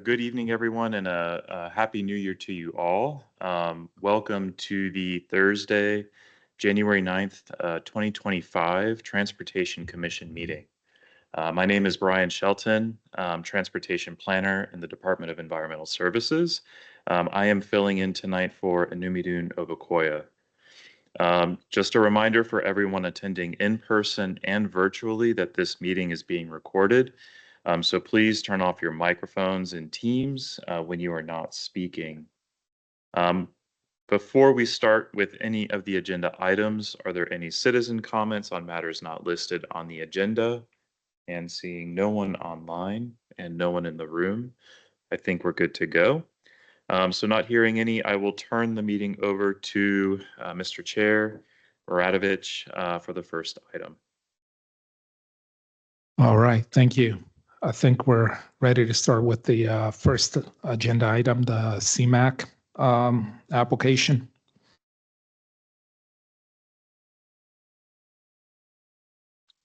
good evening, everyone, and a happy new year to you all. Welcome to the Thursday, January 9th, 2025 Transportation Commission meeting. My name is Brian Shelton, Transportation Planner in the Department of Environmental Services. I am filling in tonight for Enumidun Ovakoya. Just a reminder for everyone attending in person and virtually that this meeting is being recorded. So please turn off your microphones in Teams when you are not speaking. Before we start with any of the agenda items, are there any citizen comments on matters not listed on the agenda? And seeing no one online and no one in the room, I think we're good to go. So not hearing any, I will turn the meeting over to Mr. Chair Radovich for the first item. All right, thank you. I think we're ready to start with the first agenda item, the CMAQ application.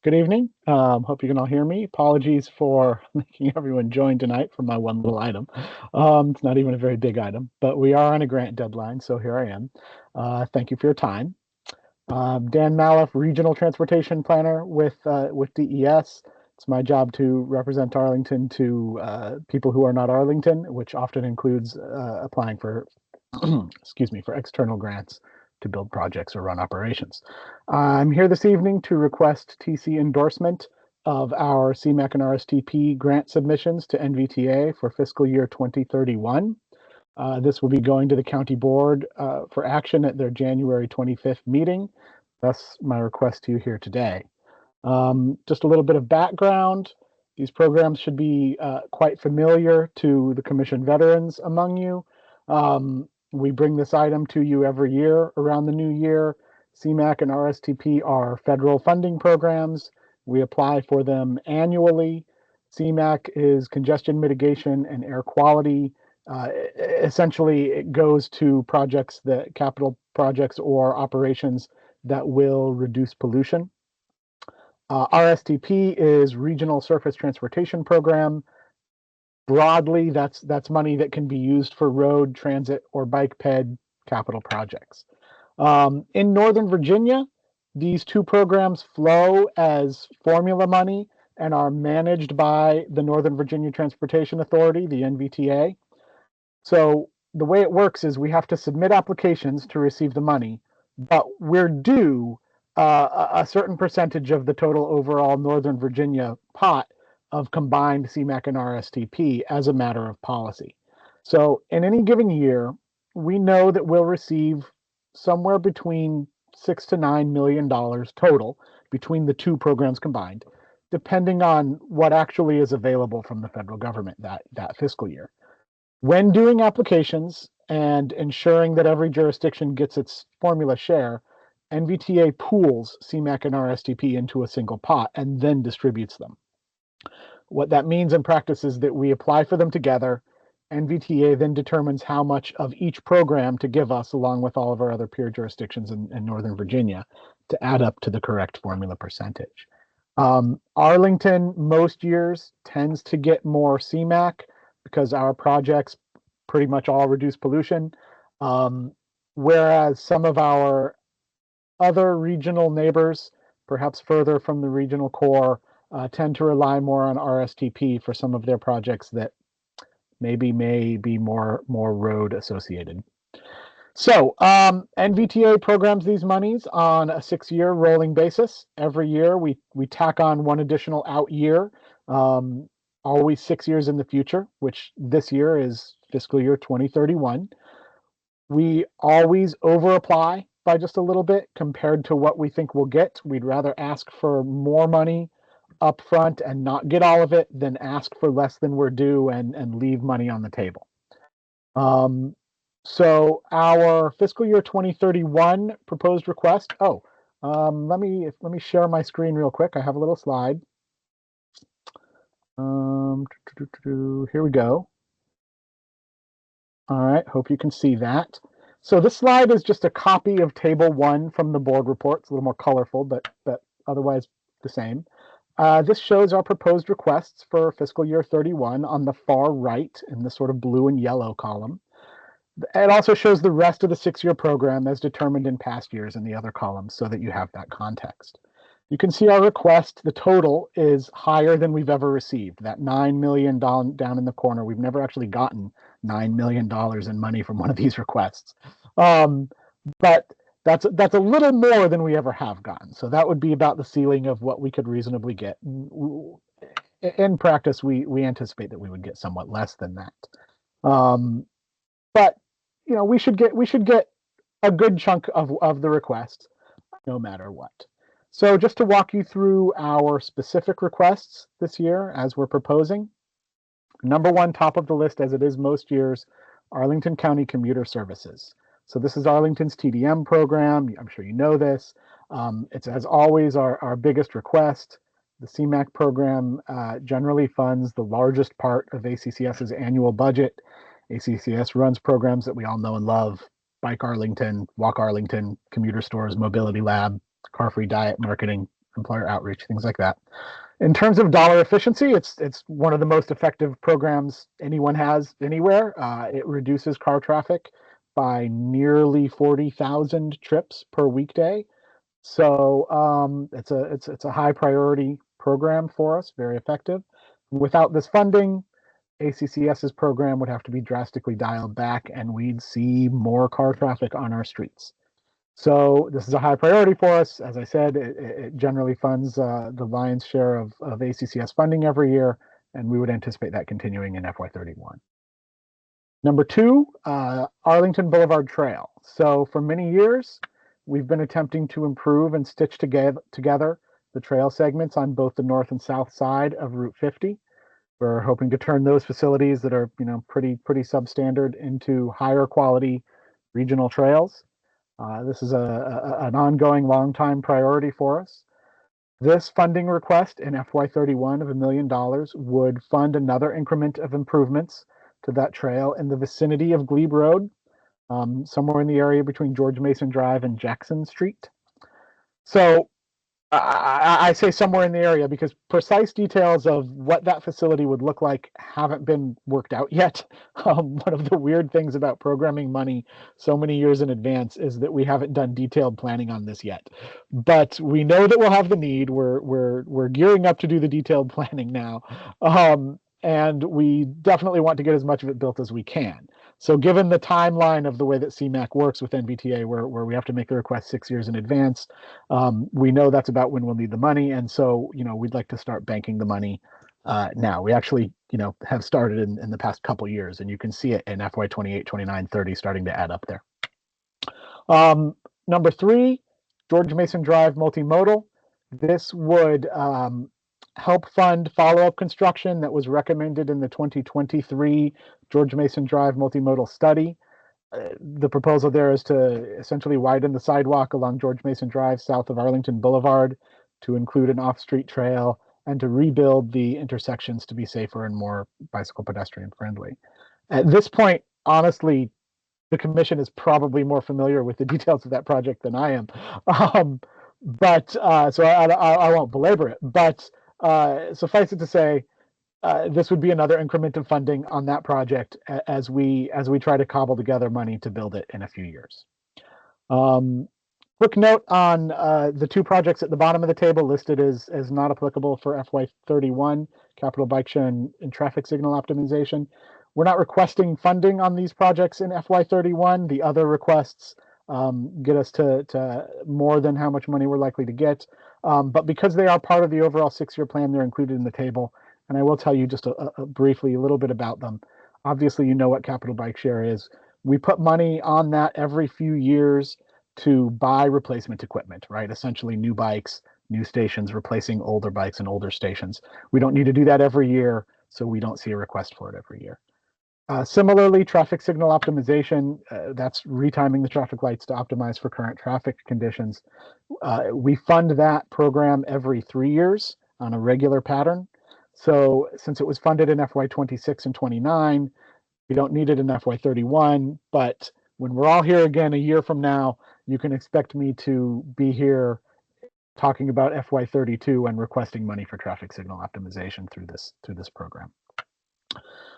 Good evening. Hope you can all hear me. Apologies for making everyone join tonight for my one little item. It's not even a very big item, but we are on a grant deadline, so here I am. Thank you for your time. Dan Maloff, Regional Transportation Planner with DES. It's my job to represent Arlington to people who are not Arlington, which often includes applying for, excuse me, for external grants to build projects or run operations. I'm here this evening to request TC endorsement of our CMAQ and RSTP grant submissions to NVTA for fiscal year 2031. This will be going to the county board for action at their January 25th meeting. Thus, my request to you here today. Just a little bit of background. These programs should be quite familiar to the commission veterans among you. We bring this item to you every year around the new year. CMAQ and RSTP are federal funding programs. We apply for them annually. CMAQ is congestion mitigation and air quality. Essentially, it goes to projects, that capital projects or operations that will reduce pollution. RSTP is Regional Surface Transportation Program. Broadly, that's money that can be used for road, transit, or bike ped capital projects. In Northern Virginia, these two programs flow as formula money and are managed by the Northern Virginia Transportation Authority, the NVTA. So the way it works is we have to submit applications to receive the money, but we're due a certain percentage of the total overall Northern Virginia pot of combined CMAQ and RSTP as a matter of policy. So in any given year, we know that we'll receive somewhere between $6 to $9 million total between the two programs combined, depending on what actually is available from the federal government that fiscal year. When doing applications and ensuring that every jurisdiction gets its formula share, NVTA pools CMAQ and RSTP into a single pot and then distributes them. What that means in practice is that we apply for them together. NVTA then determines how much of each program to give us, along with all of our other peer jurisdictions in Northern Virginia, to add up to the correct formula percentage. Arlington, most years, tends to get more CMAQ because our projects pretty much all reduce pollution, whereas some of our other regional neighbors, perhaps further from the regional core, tend to rely more on RSTP for some of their projects that maybe may be more road associated. So NVTA programs these monies on a 6-year rolling basis. Every year we tack on one additional out year, always 6 years in the future, which this year is fiscal year 2031. We always over apply by just a little bit compared to what we think we'll get. We'd rather ask for more money up front and not get all of it than ask for less than we're due and leave money on the table. So our fiscal year 2031 proposed request. Let me share my screen real quick. I have a little slide. Here we go. All right, hope you can see that. So this slide is just a copy of Table 1 from the board report. It's a little more colorful, but otherwise the same. This shows our proposed requests for fiscal year 31 on the far right in the sort of blue and yellow column. It also shows the rest of the 6-year program as determined in past years in the other columns so that you have that context. You can see our request, the total is higher than we've ever received. That $9 million down in the corner, we've never actually gotten $9 million in money from one of these requests. But that's a little more than we ever have gotten. So that would be about the ceiling of what we could reasonably get. In practice, we anticipate that we would get somewhat less than that. But you know, we should get a good chunk of the request, no matter what. So just to walk you through our specific requests this year as we're proposing. Number one, top of the list, as it is most years, Arlington County Commuter Services. So this is Arlington's TDM program. I'm sure you know this. It's, as always, our biggest request. The CMAQ program generally funds the largest part of ACCS's annual budget. ACCS runs programs that we all know and love: Bike Arlington, Walk Arlington, Commuter Stores, Mobility Lab, Car-Free Diet, Marketing, Employer Outreach, things like that. In terms of dollar efficiency, it's one of the most effective programs anyone has anywhere. It reduces car traffic by nearly 40,000 trips per weekday. So it's a high priority program for us, very effective. Without this funding, ACCS's program would have to be drastically dialed back and we'd see more car traffic on our streets. So this is a high priority for us. As I said, it generally funds the lion's share of ACCS funding every year, and we would anticipate that continuing in FY31. Number two, Arlington Boulevard Trail. So for many years, we've been attempting to improve and stitch together the trail segments on both the north and south side of Route 50. We're hoping to turn those facilities that are, you know, pretty substandard into higher quality regional trails. This is an ongoing, long-time priority for us. This funding request in FY31 of $1 million would fund another increment of improvements to that trail in the vicinity of Glebe Road, somewhere in the area between George Mason Drive and Jackson Street. So I say somewhere in the area because precise details of what that facility would look like haven't been worked out yet. One of the weird things about programming money so many years in advance is that we haven't done detailed planning on this yet. But we know that we'll have the need. We're gearing up to do the detailed planning now. And we definitely want to get as much of it built as we can. So given the timeline of the way that CMAQ works with NBTA, where we have to make the request 6 years in advance, we know that's about when we'll need the money. And so, you know, we'd like to start banking the money now. We actually, you know, have started in the past couple years, and you can see it in FY28, 29, 30 starting to add up there. Number three, George Mason Drive multimodal. This would help fund follow-up construction that was recommended in the 2023 George Mason Drive multimodal study. The proposal there is to essentially widen the sidewalk along George Mason Drive south of Arlington Boulevard to include an off-street trail and to rebuild the intersections to be safer and more bicycle pedestrian friendly. At this point, honestly, the commission is probably more familiar with the details of that project than I am. So I won't belabor it, but suffice it to say, this would be another increment of funding on that project as we try to cobble together money to build it in a few years. Quick note on the two projects at the bottom of the table listed as not applicable for FY31, capital bike share and traffic signal optimization. We're not requesting funding on these projects in FY31. The other requests get us to more than how much money we're likely to get. But because they are part of the overall 6-year plan, they're included in the table. And I will tell you just briefly a little bit about them. Obviously, you know what capital bike share is. We put money on that every few years to buy replacement equipment, right? Essentially new bikes, new stations, replacing older bikes and older stations. We don't need to do that every year, so we don't see a request for it every year. Similarly, traffic signal optimization, that's retiming the traffic lights to optimize for current traffic conditions. We fund that program every 3 years on a regular pattern. So since it was funded in FY26 and 29, we don't need it in FY31, but when we're all here again a year from now, you can expect me to be here talking about FY32 and requesting money for traffic signal optimization through this program.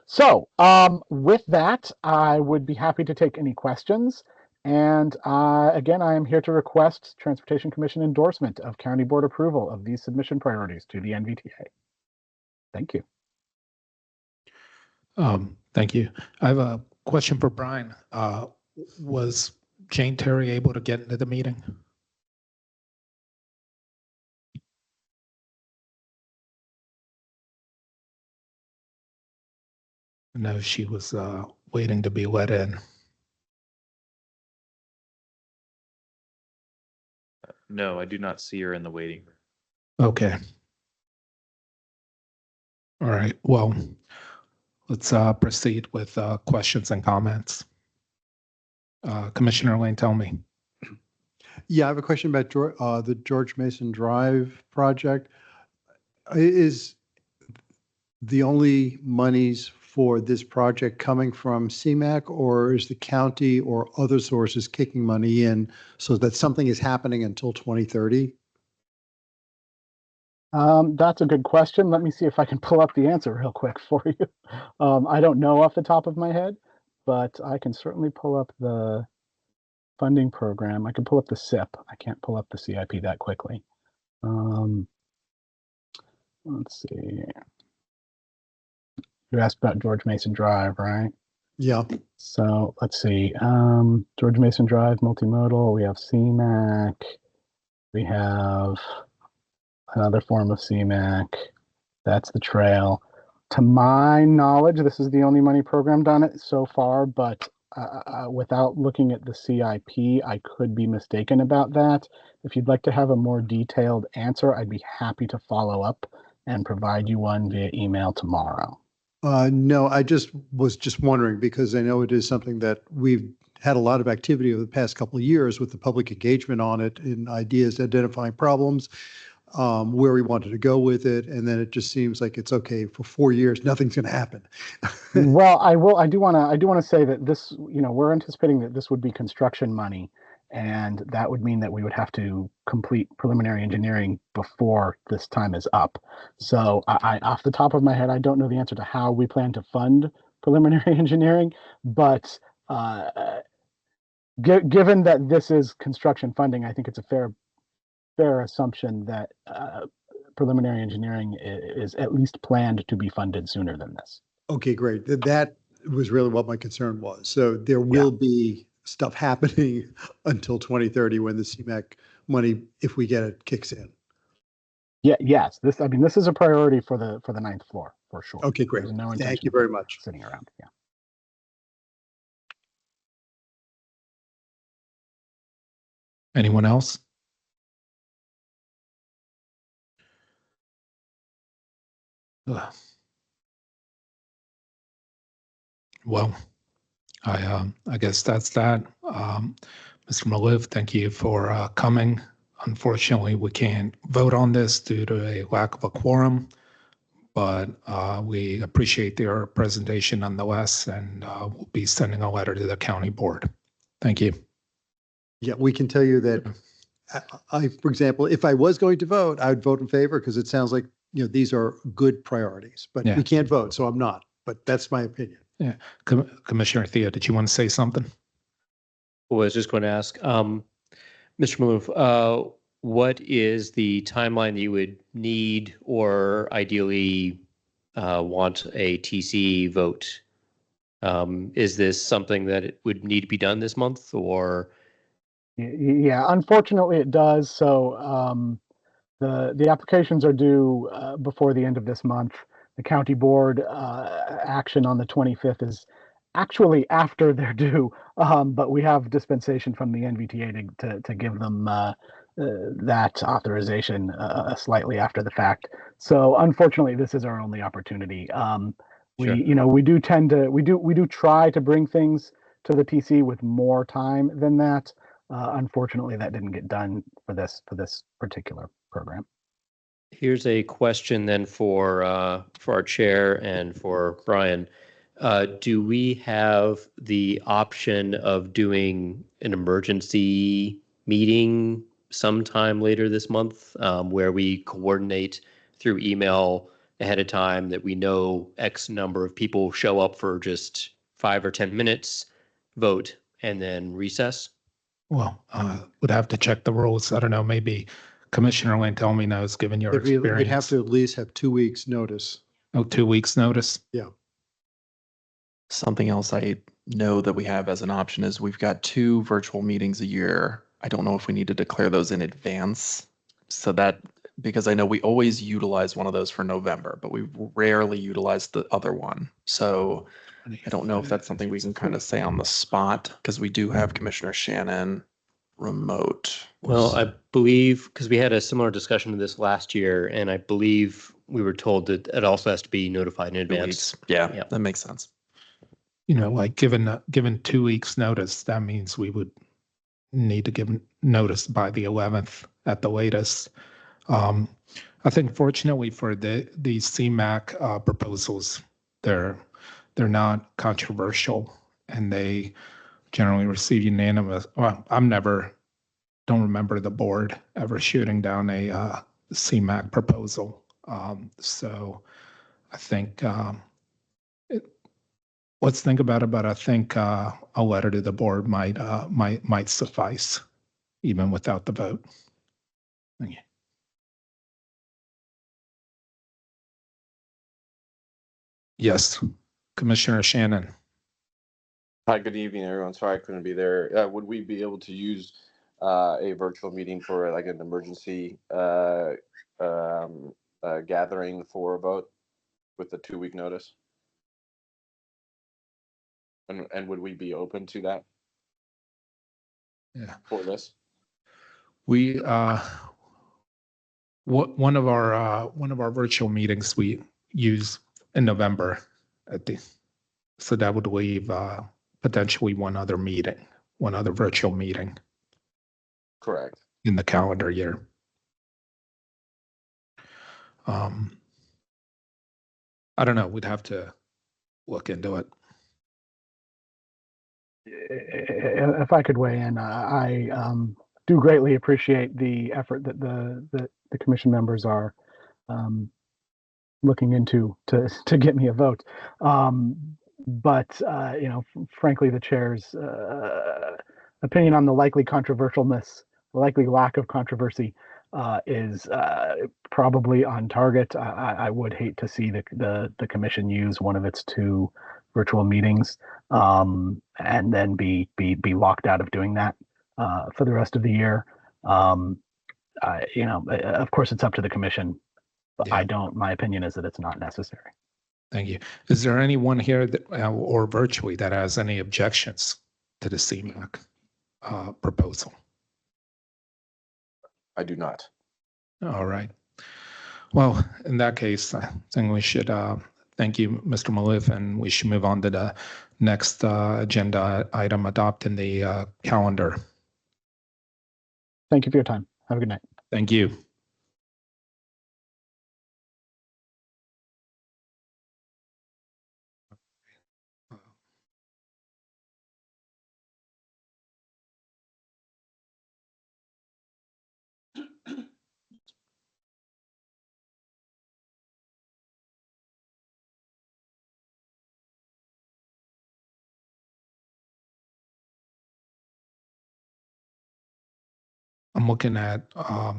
So with that, I would be happy to take any questions. And again, I am here to request Transportation Commission endorsement of County Board approval of these submission priorities to the NVTA. Thank you. Thank you. I have a question for Brian. Was Jane Terry able to get into the meeting? No, she was waiting to be let in. No, I do not see her in the waiting room. Okay. All right. Well, let's proceed with questions and comments. Commissioner Lane, tell me. Yeah, I have a question about the George Mason Drive project. Is the only monies for this project coming from CMAQ, or is the county or other sources kicking money in so that something is happening until 2030? That's a good question. Let me see if I can pull up the answer real quick for you. I don't know off the top of my head, but I can certainly pull up the funding program. I can pull up the SIP. I can't pull up the CIP that quickly. Let's see. You asked about George Mason Drive, right? Yeah. So let's see. George Mason Drive, multimodal. We have CMAQ. We have another form of CMAQ. That's the trail. To my knowledge, this is the only money programmed on it so far, but without looking at the CIP, I could be mistaken about that. If you'd like to have a more detailed answer, I'd be happy to follow up and provide you one via email tomorrow. No, I was just wondering, because I know it is something that we've had a lot of activity over the past couple of years with the public engagement on it, and ideas, identifying problems, where we wanted to go with it. And then it just seems like it's okay for 4 years, nothing's going to happen. Well, I do want to say that this, we're anticipating that this would be construction money, and that would mean that we would have to complete preliminary engineering before this time is up. So I off the top of my head, I don't know the answer to how we plan to fund preliminary engineering, but given that this is construction funding, I think it's a fair assumption that preliminary engineering is at least planned to be funded sooner than this. Okay, great. That was really what my concern was. So there will be stuff happening until 2030 when the CMAQ money, if we get it, kicks in. Yeah. Yes. This is a priority for the ninth floor for sure. Okay, great. There's no Thank you very much. Sitting around. Yeah. Anyone else? Well, I guess that's that. Mr. Maliv, thank you for coming. Unfortunately, we can't vote on this due to a lack of a quorum, but we appreciate their presentation nonetheless, and we'll be sending a letter to the county board. Thank you. Yeah, we can tell you that for example, if I was going to vote, I would vote in favor, because it sounds like, these are good priorities, but we can't vote, so I'm not, but that's my opinion. Yeah. Commissioner Theo, did you want to say something? Well, I was just going to ask, Mr. Maloof, what is the timeline that you would need or ideally want a TC vote? Is this something that it would need to be done this month, or? Yeah, unfortunately it does. So the applications are due before the end of this month. The county board action on the 25th is actually after they're due, but we have dispensation from the NVTA to give them that authorization slightly after the fact. So unfortunately, this is our only opportunity. We do try to bring things to the TC with more time than that. Unfortunately, that didn't get done for this particular program. Here's a question then for our chair and for Brian. Do we have the option of doing an emergency meeting sometime later this month, where we coordinate through email ahead of time that we know X number of people show up for just 5 or 10 minutes, vote, and then recess? Well, would have to check the rules. I don't know, maybe Commissioner Lantelmi knows, given your We'd have experience. to at least have 2 weeks' notice. Oh, 2 weeks notice? Something else I know that we have as an option is we've got 2 virtual meetings a year. I don't know if we need to declare those in advance. So that, because I know we always utilize one of those for November, but we rarely utilize the other one. So I don't know if that's something we can kind of say on the spot, because we do have Commissioner Shannon remote. Well, I believe, because we had a similar discussion to this last year, and I believe we were told that it also has to be notified in 2 advance. weeks. Yeah, Yep. that makes sense. You know, like given 2 weeks notice, that means we would need to give notice by the 11th at the latest. I think fortunately for the CMAQ proposals, they're not controversial and they generally receive unanimous. Well, don't remember the board ever shooting down a CMAQ proposal. So I think let's think about it, but I think a letter to the board might suffice even without the vote. Thank you. Yes, Commissioner Shannon. Hi, good evening, everyone. Sorry I couldn't be there. Would we be able to use a virtual meeting for like an emergency gathering for a vote with the 2 week notice? And would we be open to that Yeah. for this? We one of our virtual meetings we use in November so that would leave potentially one other virtual meeting Correct. in the calendar year. I don't know. We'd have to look into it. If I could weigh in, I do greatly appreciate the effort that the commission members are looking into to get me a vote. But you know, frankly, the chair's opinion on the likely controversialness, the likely lack of controversy, is probably on target. I would hate to see the commission use one of its 2 virtual meetings and then be locked out of doing that for the rest of the year. You know, of course, it's up to the commission. But Yeah. my opinion is that it's not necessary. Thank you. Is there anyone here that, or virtually that has any objections to the CMAQ proposal? I do not. All right. Well, in that case, I think we should thank you, Mr. Maloof, and we should move on to the next agenda item, adopting the calendar. Thank you for your time. Have a good night. Thank you. I'm looking at the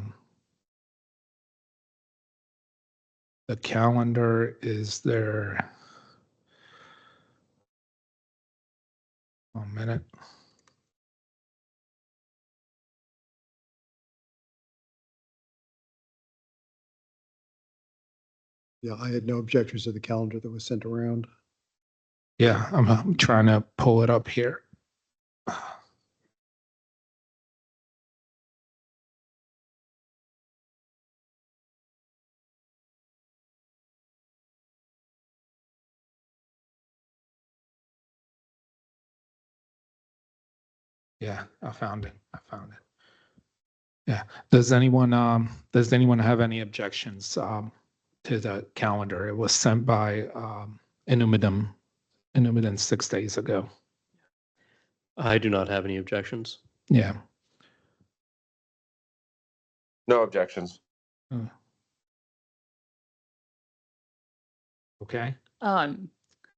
calendar. Is there 1 minute? Yeah, I had no objections to the calendar that was sent around. Yeah, I'm trying to pull it up here. Yeah, I found it. Yeah. Does anyone have any objections to the calendar? It was sent by Inumidum 6 days ago. I do not have any objections. Yeah. No objections. Okay.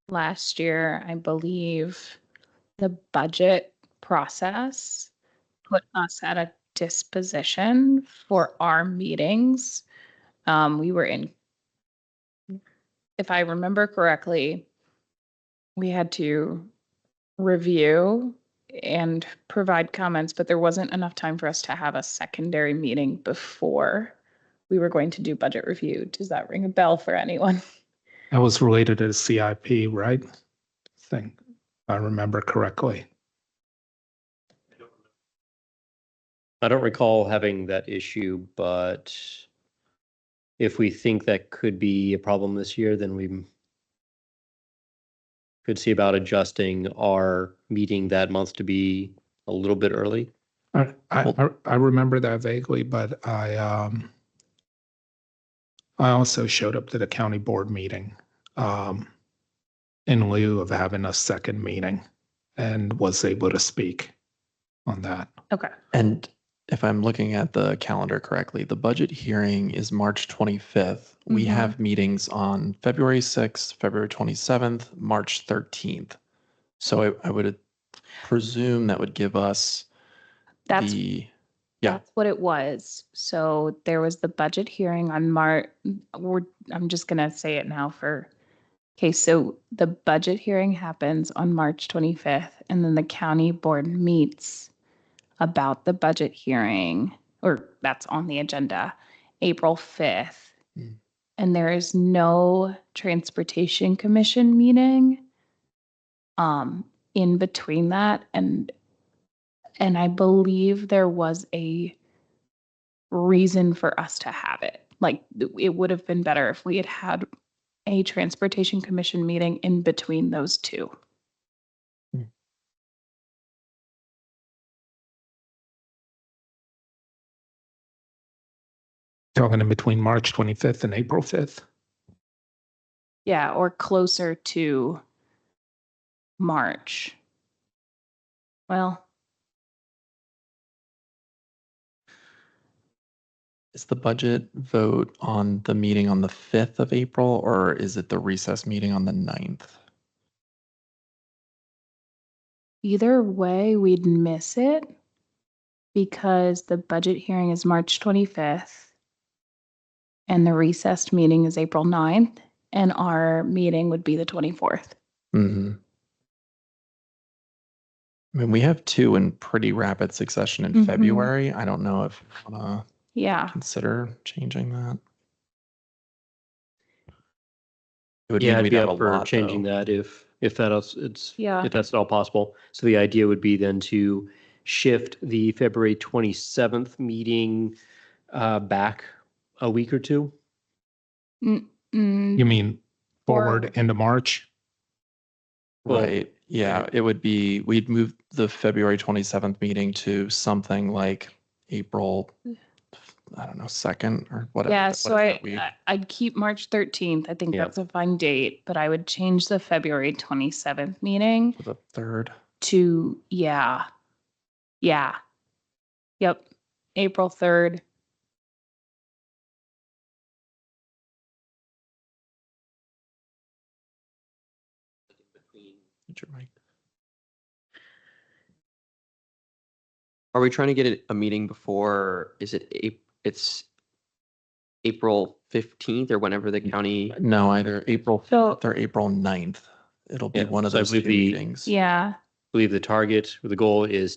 Last year, I believe the budget process put us at a disposition for our meetings. We were in, if I remember correctly, we had to review and provide comments, but there wasn't enough time for us to have a secondary meeting before we were going to do budget review. Does that ring a bell for anyone? That was related to the CIP, right? Thing, if I remember correctly. I don't recall having that issue, but if we think that could be a problem this year, then we could see about adjusting our meeting that month to be a little bit early. I remember that vaguely, but I also showed up to the county board meeting in lieu of having a second meeting and was able to speak on that. Okay. And if I'm looking at the calendar correctly, the budget hearing is March 25th. We Mhm. have meetings on February 6th, February 27th, March 13th. So I would presume that would give us That's yeah. That's what it was. So there was the budget hearing on I'm just gonna say it now okay, so the budget hearing happens on March 25th, and then the county board meets about the budget hearing, or that's on the agenda, April 5th. Mm. And there is no transportation commission meeting in between that. And I believe there was a reason for us to have it. Like it would have been better if we had had a transportation commission meeting in between those two. Talking in between March 25th and April 5th. Yeah, or closer to March. Well, Is the budget vote on the meeting on the 5th of April, or is it the recess meeting on the 9th? either way, we'd miss it because the budget hearing is March 25th and the recessed meeting is April 9th, and our meeting would be the 24th. Mm-hmm. I mean, we have two in pretty rapid succession in Mhm. February. I don't know if you want to Yeah. consider changing that. It would Yeah, mean I'd we'd be have a up for lot, changing though. that if that else Yeah. if that's at all possible. So the idea would be then to shift the February 27th meeting back a week or two. You mean forward into March? Well, Right. Yeah, it would be, we'd move the February 27th meeting to something like April, I don't know, 2nd or whatever. Yeah, so whatever week. I'd keep March 13th. I think Yeah. that's a fine date, but I would change the February 27th meeting To the 3rd. to, yeah. Yep, April 3rd. Are we trying to get a meeting before, it's April 15th or whenever the county? No, either April So- 5th or April 9th. It'll be Yeah, one of so I those two believe meetings. Yeah, I believe the target or the goal is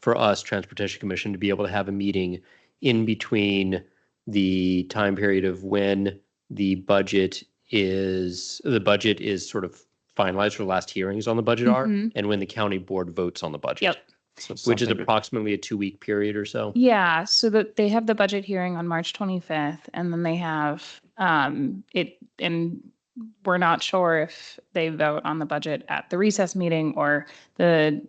for us, Transportation Commission, to be able to have a meeting in between the time period of when the budget is sort of finalized, or the last hearings on the budget are, Mhm. and when the county board votes on the budget. Yep. So Which is something- approximately a 2-week period or so. yeah, so that they have the budget hearing on March 25th, and then they have it, and we're not sure if they vote on the budget at the recess meeting or the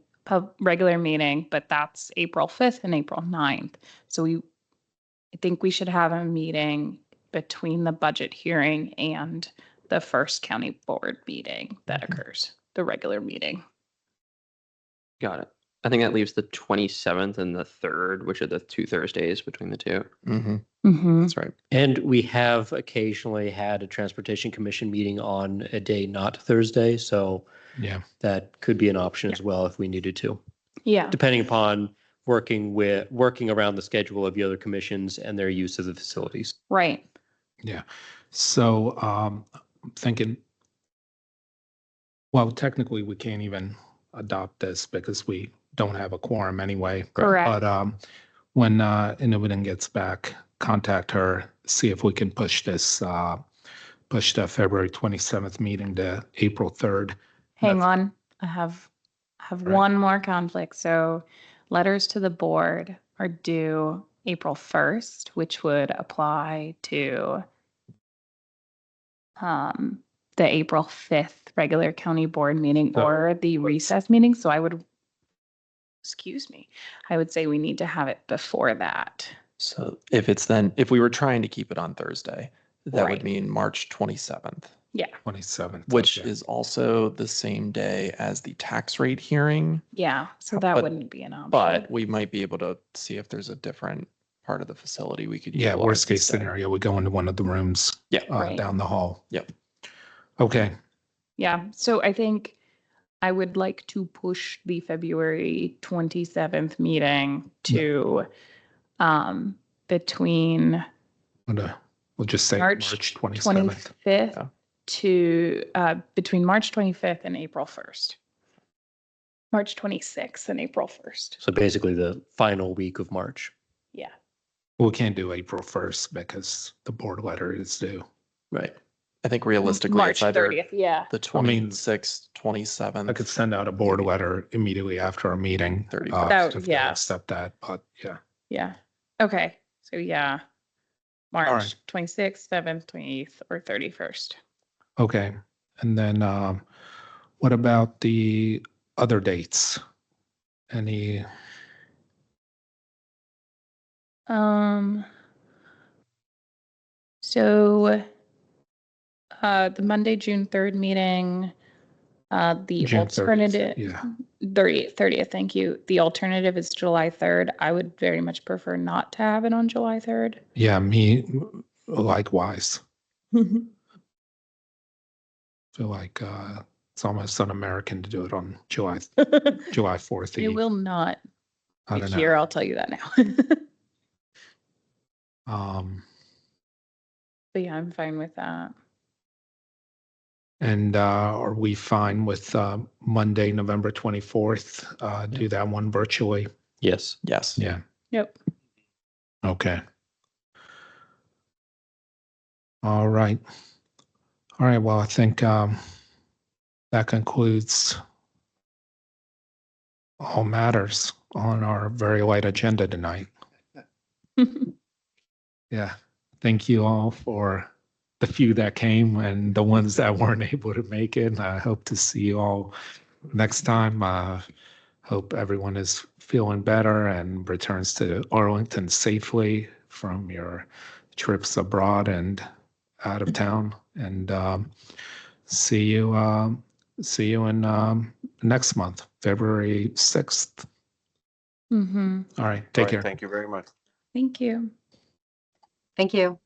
regular meeting, but that's April 5th and April 9th. So I think we should have a meeting between the budget hearing and the first county board meeting that occurs, the regular meeting. Got it. I think that leaves the 27th and the 3rd, which are the 2 Thursdays between the two. Mm-hmm. Mm-hmm. That's right. And we have occasionally had a transportation commission meeting on a day not Thursday, so Yeah. that could be an option as well if we needed to, Yeah. depending upon working around the schedule of the other commissions and their use of the facilities. Right. Yeah. So I'm thinking, well, technically we can't even adopt this because we don't have a quorum anyway. Correct. But when Innovatin gets back, contact her, see if we can push this, push the February 27th meeting to April 3rd. Hang That's- on. I have Right. one more conflict. So letters to the board are due April 1st, which would apply to the April 5th regular county board meeting So- or the recess meeting. So I would say we need to have it before that. So if we were trying to keep it on Thursday, that Right. would mean March 27th, Yeah. 27th. which okay. is also the same day as the tax rate hearing. Yeah. So that But- wouldn't be an option. But we might be able to see if there's a different part of the facility we could Yeah, utilize worst case instead. scenario, we go into one of the rooms Yeah. Right. down the hall. Yep. Okay. Yeah, so I think I would like to push the February 27th meeting to between We'll just say March March 27th. 25th Yeah. to between March 25th and April 1st. March 26th and April 1st. So basically the final week of March. Yeah. We can't do April 1st because the board letter is due. Right. I think realistically, March it's either 30th, yeah. the I mean, 26th, I 27th. could send out a board letter immediately after our meeting. 31st. That- if they yeah. accept that, but yeah. Yeah. Okay. So yeah. March right. 26th, 7th, 28th, or 31st. Okay. And then what about the other dates? Any, So the Monday, June 3rd meeting, the June 30th, alternative, yeah. 30th, thank you. The alternative is July 3rd. I would very much prefer not to have it on July 3rd. Yeah, me likewise. Feel like it's almost un-American to do it on July 4th. It will not I be don't here, know. I'll tell you that now. But yeah, I'm fine with that. And are we fine with Monday, November 24th? Do that one virtually? Yes. Yes. Yeah. Yep. Okay. All right. All right. Well, I think that concludes all matters on our very light agenda tonight. Yeah. Thank you all for the few that came and the ones that weren't able to make it. I hope to see you all next time. Hope everyone is feeling better and returns to Arlington safely from your trips abroad and out of town. And see you in next month, February 6th. Mm-hmm. All right. Take All right, care. thank you very much. Thank you. Thank you.